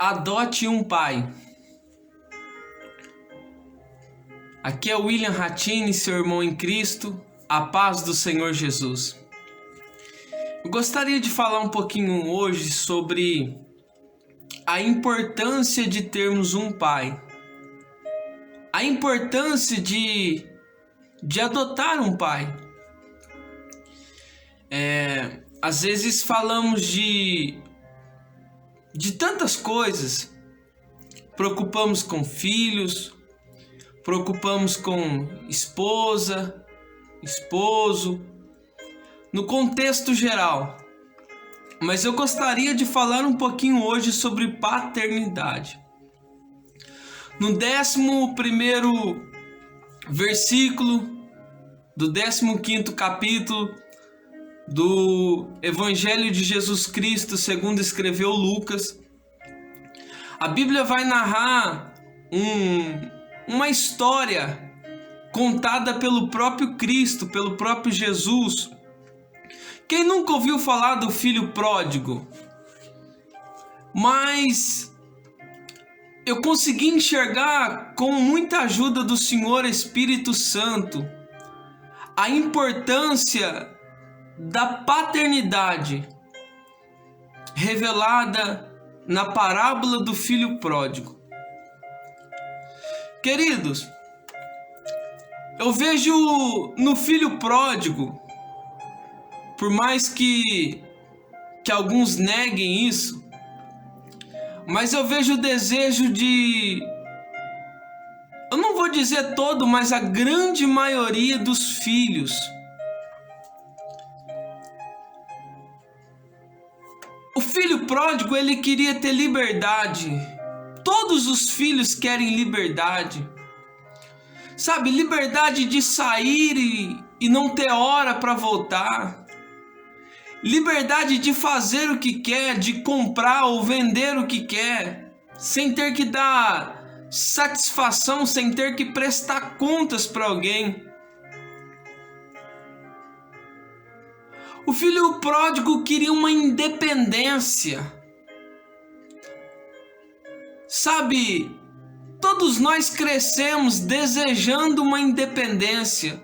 Adote um pai. Aqui é William Ratini, seu irmão em Cristo, a paz do Senhor Jesus. Eu gostaria de falar um pouquinho hoje sobre a importância de termos um pai. A importância de adotar um pai. Às vezes falamos de tantas coisas. Preocupamos com filhos, preocupamos com esposa, esposo, no contexto geral. Mas eu gostaria de falar um pouquinho hoje sobre paternidade. No 11º versículo do 15º capítulo do Evangelho de Jesus Cristo, segundo escreveu Lucas, a Bíblia vai narrar uma história contada pelo próprio Cristo, pelo próprio Jesus. Quem nunca ouviu falar do filho pródigo? Mas eu consegui enxergar, com muita ajuda do Senhor Espírito Santo, a importância da paternidade revelada na parábola do filho pródigo. Queridos, eu vejo no filho pródigo, por mais que alguns neguem isso, mas eu vejo o desejo eu não vou dizer todo, mas a grande maioria dos filhos. O filho pródigo, ele queria ter liberdade. Todos os filhos querem liberdade. Sabe, liberdade de sair e não ter hora para voltar. Liberdade de fazer o que quer, de comprar ou vender o que quer, sem ter que dar satisfação, sem ter que prestar contas para alguém. O filho pródigo queria uma independência. Sabe, todos nós crescemos desejando uma independência.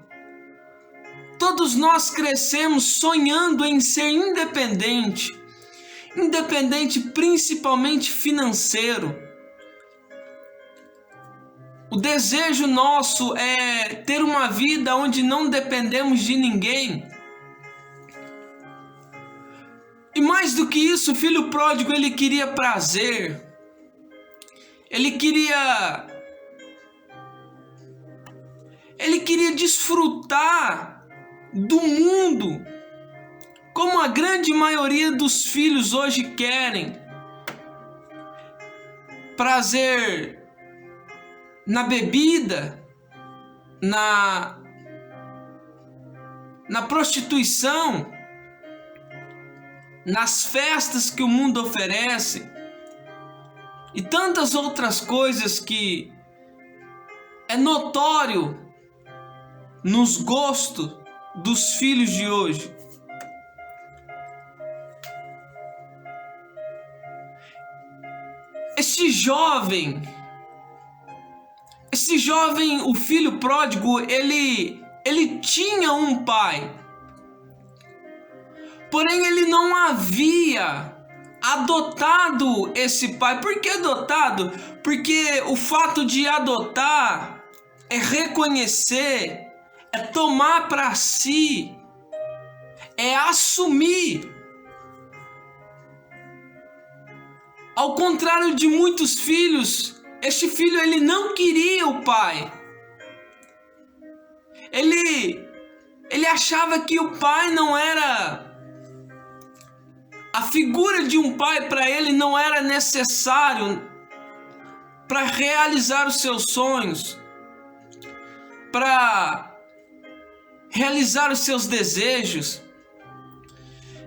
Todos nós crescemos sonhando em ser independente. Independente principalmente financeiro. O desejo nosso é ter uma vida onde não dependemos de ninguém. E mais do que isso, o filho pródigo, ele queria prazer. Ele queria desfrutar do mundo, como a grande maioria dos filhos hoje querem. Prazer na bebida, na prostituição, nas festas que o mundo oferece e tantas outras coisas que é notório nos gostos dos filhos de hoje. Esse jovem, o filho pródigo, ele tinha um pai. Porém, ele não havia adotado esse pai. Por que adotado? Porque o fato de adotar é reconhecer, é tomar para si, é assumir. Ao contrário de muitos filhos, este filho, ele não queria o pai. Ele achava que o pai não era... A figura de um pai para ele não era necessário para realizar os seus sonhos, para realizar os seus desejos.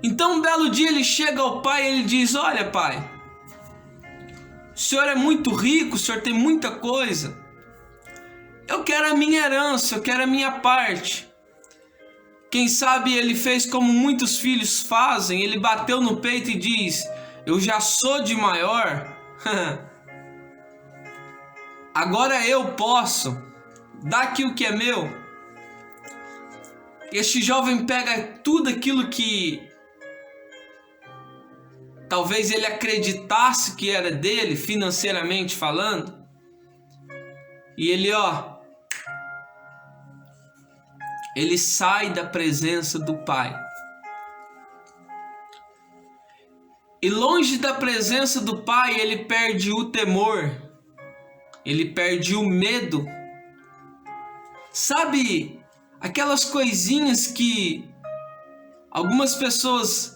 Então um belo dia ele chega ao pai e ele diz: olha, pai, o senhor é muito rico, o senhor tem muita coisa, eu quero a minha herança, eu quero a minha parte. Quem sabe ele fez como muitos filhos fazem, ele bateu no peito e diz: eu já sou de maior, Agora eu posso dar aqui o que é meu. Este jovem pega tudo aquilo que talvez ele acreditasse que era dele, financeiramente falando, e ele sai da presença do pai. E longe da presença do pai, ele perde o temor, ele perde o medo. Sabe, aquelas coisinhas que algumas pessoas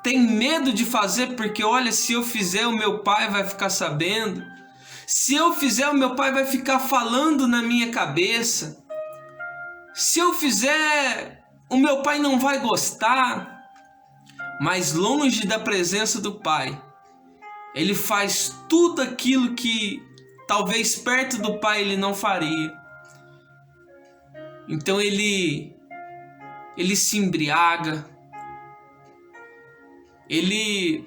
têm medo de fazer porque, olha, se eu fizer, o meu pai vai ficar sabendo. Se eu fizer, o meu pai vai ficar falando na minha cabeça. Se eu fizer, o meu pai não vai gostar. Mas longe da presença do pai, ele faz tudo aquilo que talvez perto do pai ele não faria. Então ele se embriaga, ele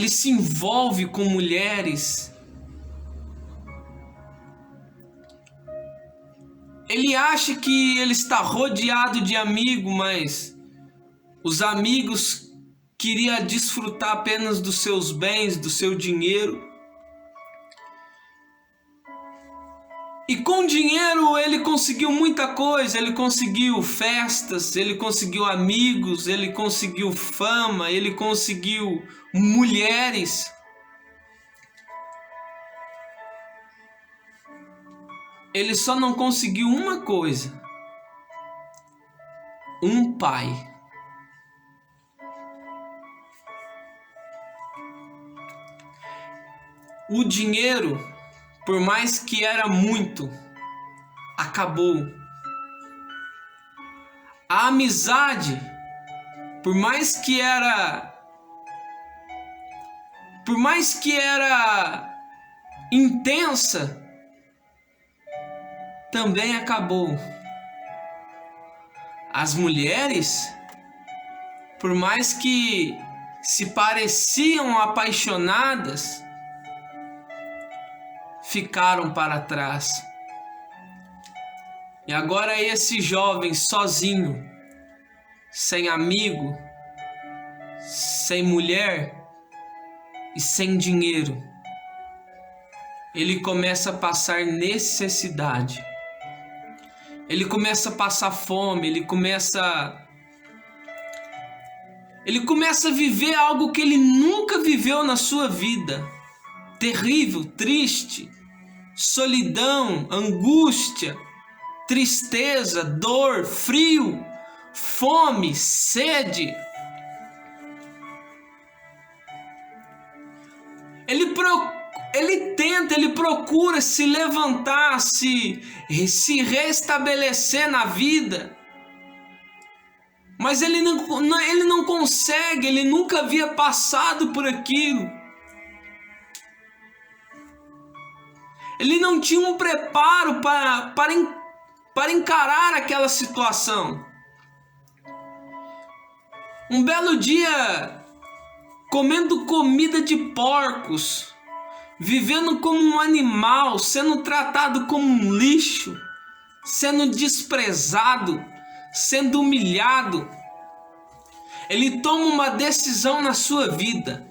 se envolve com mulheres. Ele acha que ele está rodeado de amigos, mas os amigos queriam desfrutar apenas dos seus bens, do seu dinheiro. E com dinheiro ele conseguiu muita coisa, ele conseguiu festas, ele conseguiu amigos, ele conseguiu fama, ele conseguiu mulheres. Ele só não conseguiu uma coisa: um pai. O dinheiro, por mais que era muito, acabou. A amizade, por mais que era intensa, também acabou. As mulheres, por mais que se pareciam apaixonadas, ficaram para trás. E agora esse jovem sozinho, sem amigo, sem mulher e sem dinheiro, ele começa a passar necessidade. Ele começa a passar fome, ele começa a viver algo que ele nunca viveu na sua vida. Terrível, triste, solidão, angústia, tristeza, dor, frio, fome, sede. Ele procura se levantar, se restabelecer na vida, mas ele não consegue, ele nunca havia passado por aquilo. Ele não tinha um preparo para encarar aquela situação. Um belo dia, comendo comida de porcos, vivendo como um animal, sendo tratado como um lixo, sendo desprezado, sendo humilhado, ele toma uma decisão na sua vida.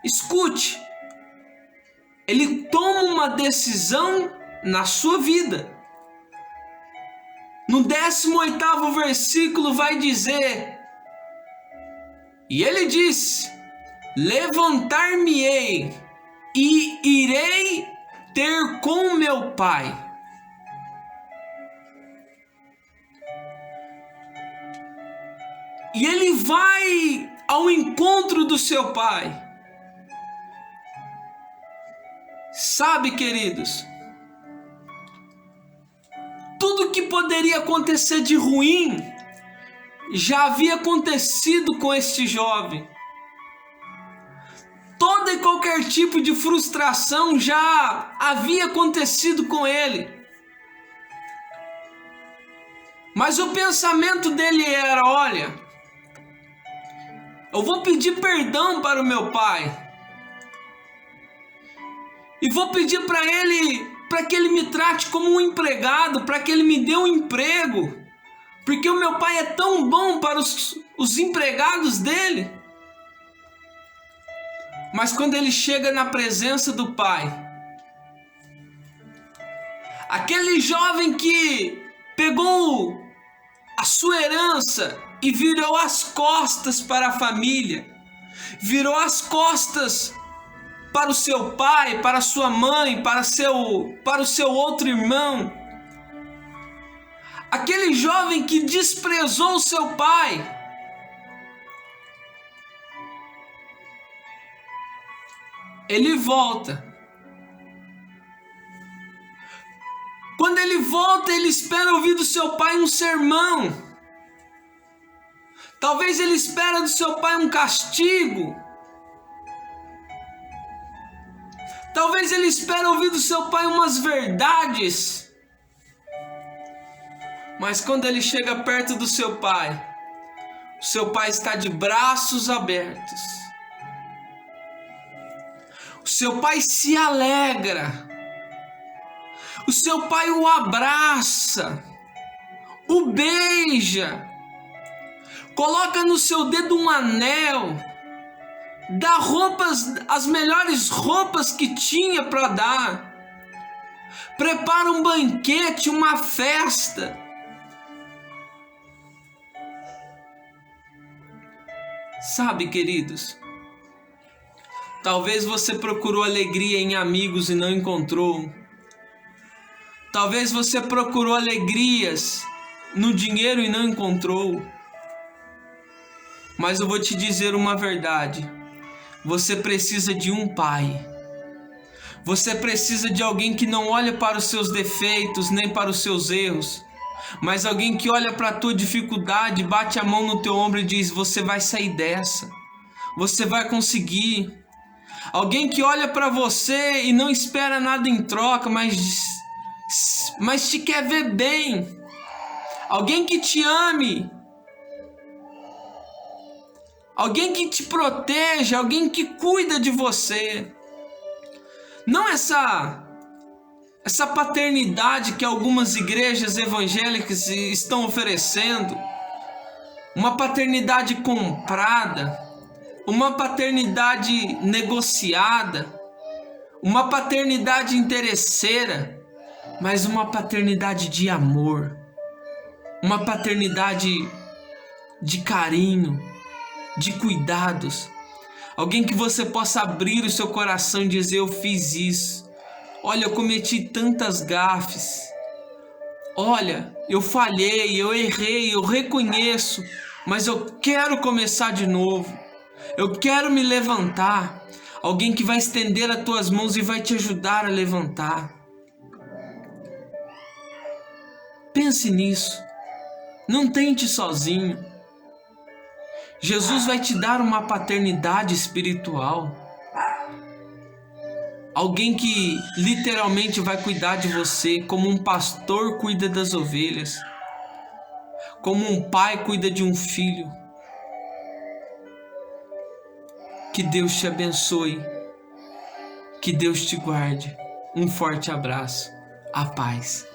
Escute, ele toma uma decisão na sua vida. No 18º versículo vai dizer: e ele disse: levantar-me-ei e irei ter com meu pai. E ele vai ao encontro do seu pai. Sabe, queridos, tudo que poderia acontecer de ruim já havia acontecido com este jovem. Todo e qualquer tipo de frustração já havia acontecido com ele. Mas o pensamento dele era: olha, Eu vou pedir perdão para o meu pai. E vou pedir para que ele me trate como um empregado, para que ele me dê um emprego. Porque o meu pai é tão bom para os empregados dele. Mas quando ele chega na presença do pai, aquele jovem que pegou a sua herança e virou as costas para a família, virou as costas para o seu pai, para a sua mãe, para o seu outro irmão. Aquele jovem que desprezou o seu pai, ele volta. Quando ele volta, ele espera ouvir do seu pai um sermão. Talvez ele espera do seu pai um castigo. Talvez ele espere ouvir do seu pai umas verdades. Mas quando ele chega perto do seu pai, o seu pai está de braços abertos. O seu pai se alegra. O seu pai o abraça, o beija, coloca no seu dedo um anel, dá as melhores roupas que tinha para dar, prepara um banquete, uma festa. Sabe, queridos, talvez você procurou alegria em amigos e não encontrou. Talvez você procurou alegrias no dinheiro e não encontrou. Mas eu vou te dizer uma verdade. Você precisa de um pai. Você precisa de alguém que não olha para os seus defeitos nem para os seus erros, mas alguém que olha para a tua dificuldade, bate a mão no teu ombro e diz: você vai sair dessa. Você vai conseguir. Alguém que olha para você e não espera nada em troca, mas te quer ver bem. Alguém que te ame. Alguém que te proteja, alguém que cuida de você. Não essa paternidade que algumas igrejas evangélicas estão oferecendo. Uma paternidade comprada, uma paternidade negociada, uma paternidade interesseira, mas uma paternidade de amor, uma paternidade de carinho, de cuidados. Alguém que você possa abrir o seu coração e dizer: eu fiz isso. Olha, eu cometi tantas gafes. Olha, eu falhei, eu errei, eu reconheço, mas eu quero começar de novo. Eu quero me levantar. Alguém que vai estender as tuas mãos e vai te ajudar a levantar. Pense nisso. Não tente sozinho. Jesus vai te dar uma paternidade espiritual. Alguém que literalmente vai cuidar de você, como um pastor cuida das ovelhas, como um pai cuida de um filho. Que Deus te abençoe. Que Deus te guarde. Um forte abraço. A paz.